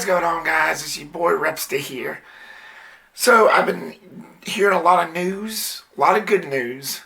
What's going on, guys? It's your boy Repsta here. So I've been hearing a lot of news, a lot of good news,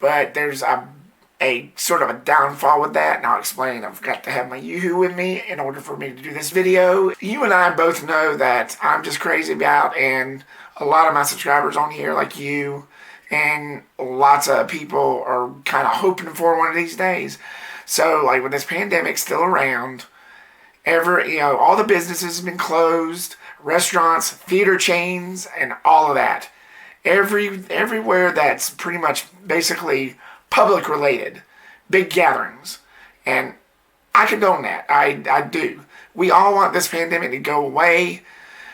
but there's a sort of a downfall with that, and I'll explain. I've got to have my yoo-hoo with me in order for me to do this video. You and I both know that I'm just crazy about, and a lot of my subscribers on here, like you, and lots of people are kind of hoping for one of these days. So, like, with this pandemic still around, all the businesses have been closed, restaurants, theater chains, and all of that. Everywhere that's pretty much basically public related, big gatherings. And I condone that. I do. We all want this pandemic to go away.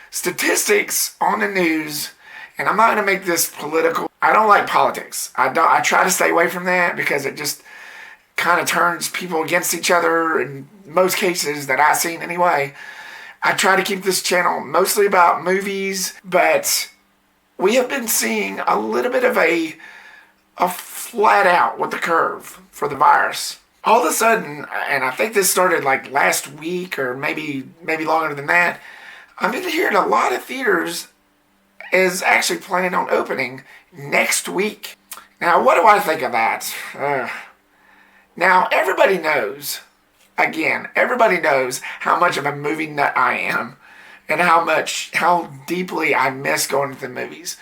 Statistics on the news, and I'm not going to make this political. I don't like politics. I try to stay away from that because it just kind of turns people against each other in most cases that I've seen anyway. I try to keep this channel mostly about movies, but we have been seeing a little bit of a flat out with the curve for the virus. All of a sudden, and I think this started like last week or maybe longer than that, I've been hearing a lot of theaters is actually planning on opening next week. Now, what do I think of that? Now, everybody knows how much of a movie nut I am and how deeply I miss going to the movies.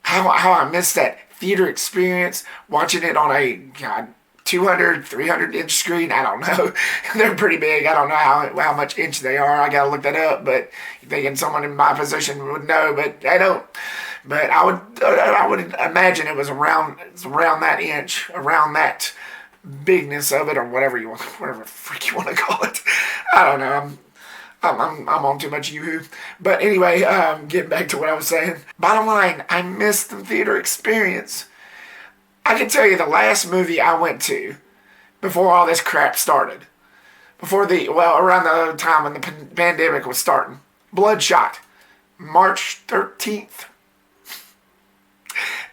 How I miss that theater experience, watching it on a 200, 300 inch screen. I don't know. They're pretty big. I don't know how much inch they are. I got to look that up, but thinking someone in my position would know, but I don't. But I would imagine it was around that inch, around that bigness of it, or whatever freak you want to call it. I don't know. I'm on too much yoo-hoo. But anyway, getting back to what I was saying. Bottom line, I missed the theater experience. I can tell you the last movie I went to before all this crap started, around the time when the pandemic was starting, Bloodshot, March 13th.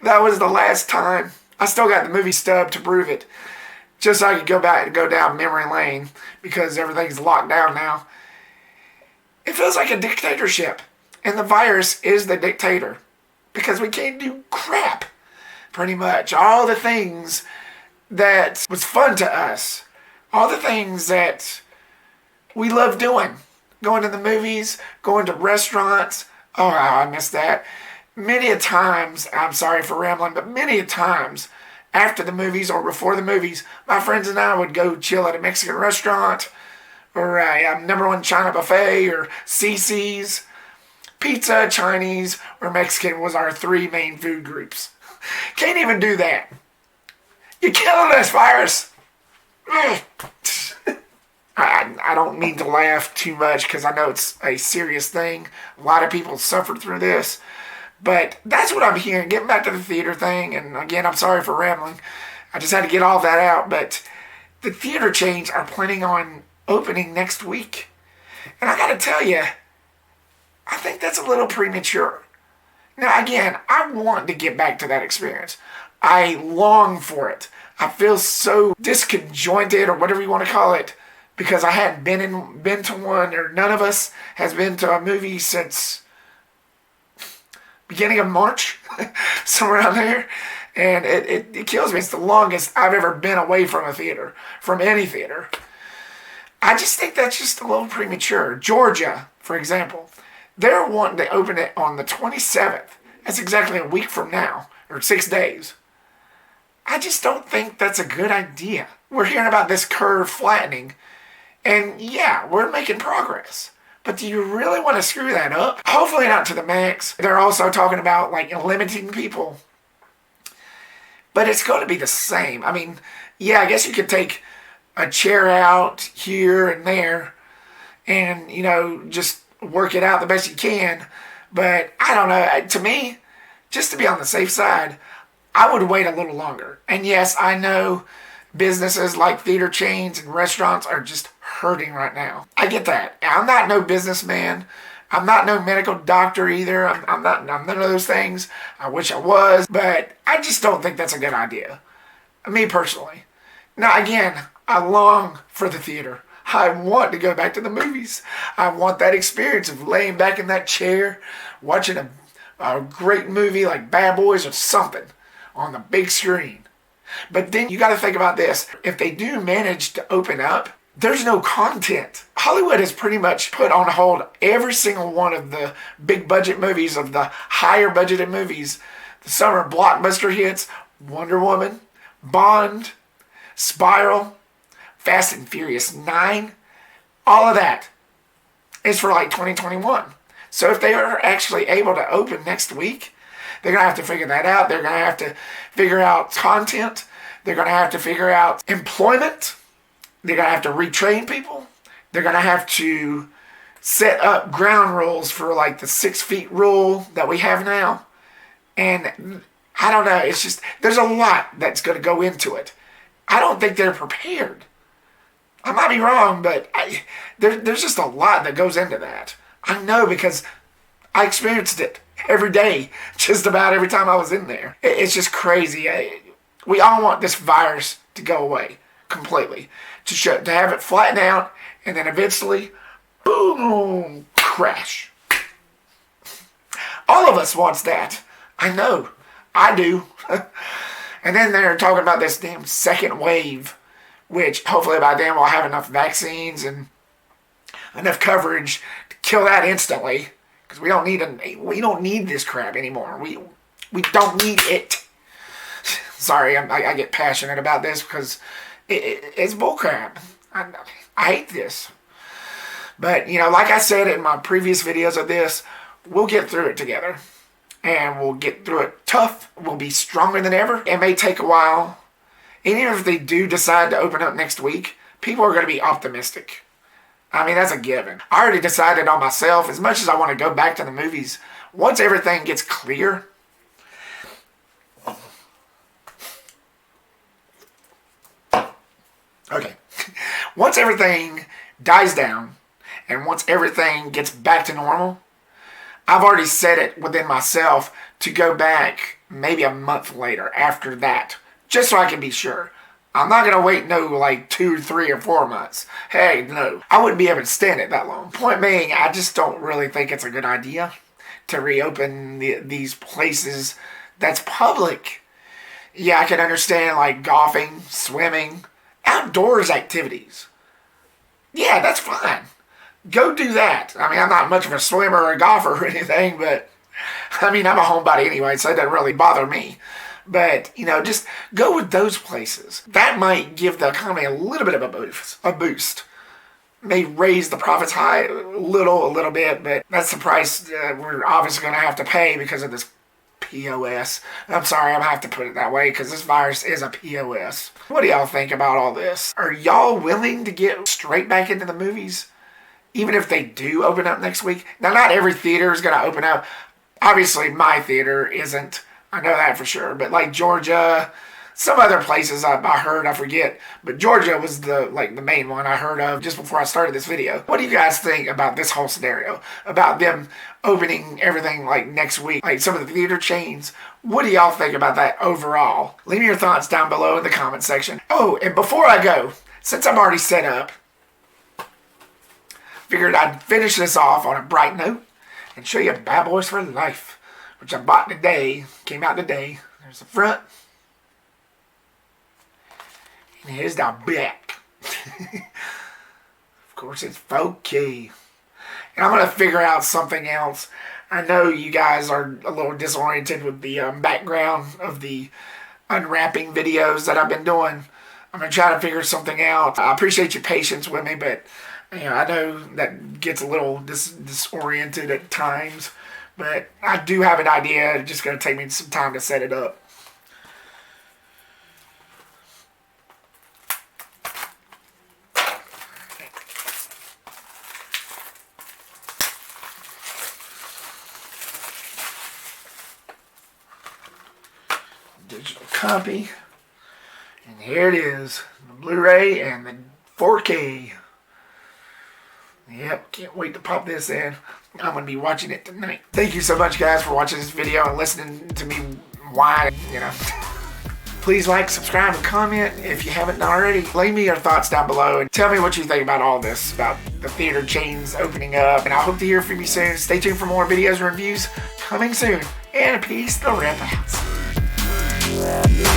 That was the last time. I still got the movie stub to prove it, just so I could go back and go down memory lane because everything's locked down now. It feels like a dictatorship, and the virus is the dictator because we can't do crap, pretty much. All the things that was fun to us, all the things that we love doing, going to the movies, going to restaurants. Oh, I miss that. Many a times, I'm sorry for rambling, but many a times, after the movies or before the movies, my friends and I would go chill at a Mexican restaurant or a number one China buffet or CC's. Pizza, Chinese, or Mexican was our three main food groups. Can't even do that. You're killing us, virus. I don't mean to laugh too much because I know it's a serious thing. A lot of people suffered through this. But that's what I'm hearing. Getting back to the theater thing, and again, I'm sorry for rambling. I just had to get all that out. But the theater chains are planning on opening next week. And I got to tell you, I think that's a little premature. Now, again, I want to get back to that experience. I long for it. I feel so disconjointed, or whatever you want to call it, because I hadn't been to one, or none of us has been to a movie since beginning of March, somewhere around there, and it kills me. It's the longest I've ever been away from a theater, from any theater. I just think that's just a little premature. Georgia, for example, they're wanting to open it on the 27th. That's exactly a week from now, or 6 days. I just don't think that's a good idea. We're hearing about this curve flattening, and yeah, we're making progress. But do you really want to screw that up? Hopefully not to the max. They're also talking about like limiting people. But it's going to be the same. I mean, yeah, I guess you could take a chair out here and there and, just work it out the best you can. But I don't know. To me, just to be on the safe side, I would wait a little longer. And yes, I know businesses like theater chains and restaurants are just hurting right now. I get that. I'm not no businessman. I'm not no medical doctor either. I'm none of those things. I wish I was, but I just don't think that's a good idea. Me personally. Now again, I long for the theater. I want to go back to the movies. I want that experience of laying back in that chair, watching a great movie like Bad Boys or something on the big screen. But then you got to think about this. If they do manage to open up, there's no content. Hollywood has pretty much put on hold every single one of the big budget movies, of the higher budgeted movies. The summer blockbuster hits, Wonder Woman, Bond, Spiral, Fast and Furious 9, all of that is for like 2021. So if they are actually able to open next week, they're going to have to figure that out. They're going to have to figure out content. They're going to have to figure out employment. They're going to have to retrain people. They're going to have to set up ground rules for like the 6 feet rule that we have now. And I don't know. It's just, there's a lot that's going to go into it. I don't think they're prepared. I might be wrong, but there's just a lot that goes into that. I know because I experienced it every day, just about every time I was in there. It's just crazy. We all want this virus to go away completely, to have it flatten out, and then eventually, boom, crash. All of us wants that. I know. I do. And then they're talking about this damn second wave, which hopefully by then we'll have enough vaccines and enough coverage to kill that instantly. Because we don't need this crap anymore. We don't need it. Sorry, I get passionate about this because it's bullcrap. I hate this. But, like I said in my previous videos of this, we'll get through it together. And we'll get through it tough. We'll be stronger than ever. It may take a while. And even if they do decide to open up next week, people are going to be optimistic. I mean, that's a given. I already decided on myself, as much as I want to go back to the movies, once everything gets clear, okay, once everything dies down, and once everything gets back to normal, I've already set it within myself to go back maybe a month later after that, just so I can be sure. I'm not going to wait like 2, 3, or 4 months. Hey, no. I wouldn't be able to stand it that long. Point being, I just don't really think it's a good idea to reopen these places that's public. Yeah, I can understand like golfing, swimming, outdoors activities. Yeah, that's fine. Go do that. I mean, I'm not much of a swimmer or a golfer or anything, but I mean, I'm a homebody anyway, so it doesn't really bother me. But, just go with those places. That might give the economy a little bit of a boost. May raise the profits high a little bit, but that's the price we're obviously going to have to pay because of this POS. I'm sorry, I'm going to have to put it that way because this virus is a POS. What do y'all think about all this? Are y'all willing to get straight back into the movies? Even if they do open up next week? Now, not every theater is going to open up. Obviously, my theater isn't. I know that for sure. But like Georgia, some other places I heard, I forget. But Georgia was the main one I heard of just before I started this video. What do you guys think about this whole scenario? About them opening everything like next week? Like some of the theater chains? What do y'all think about that overall? Leave me your thoughts down below in the comment section. Oh, and before I go, since I'm already set up, figured I'd finish this off on a bright note and show you Bad Boys for Life, which I bought today, came out today. There's the front. And here's the back. Of course, it's 4K. And I'm going to figure out something else. I know you guys are a little disoriented with the background of the unwrapping videos that I've been doing. I'm going to try to figure something out. I appreciate your patience with me, but I know that gets a little disoriented at times. But I do have an idea. It's just going to take me some time to set it up. Digital copy. And here it is. The Blu-ray and the 4K. Yep, can't wait to pop this in. I'm going to be watching it tonight. Thank you so much, guys, for watching this video and listening to me whine, Please like, subscribe, and comment if you haven't already. Leave me your thoughts down below and tell me what you think about all this, about the theater chains opening up. And I hope to hear from you soon. Stay tuned for more videos and reviews coming soon. And peace the rip outs.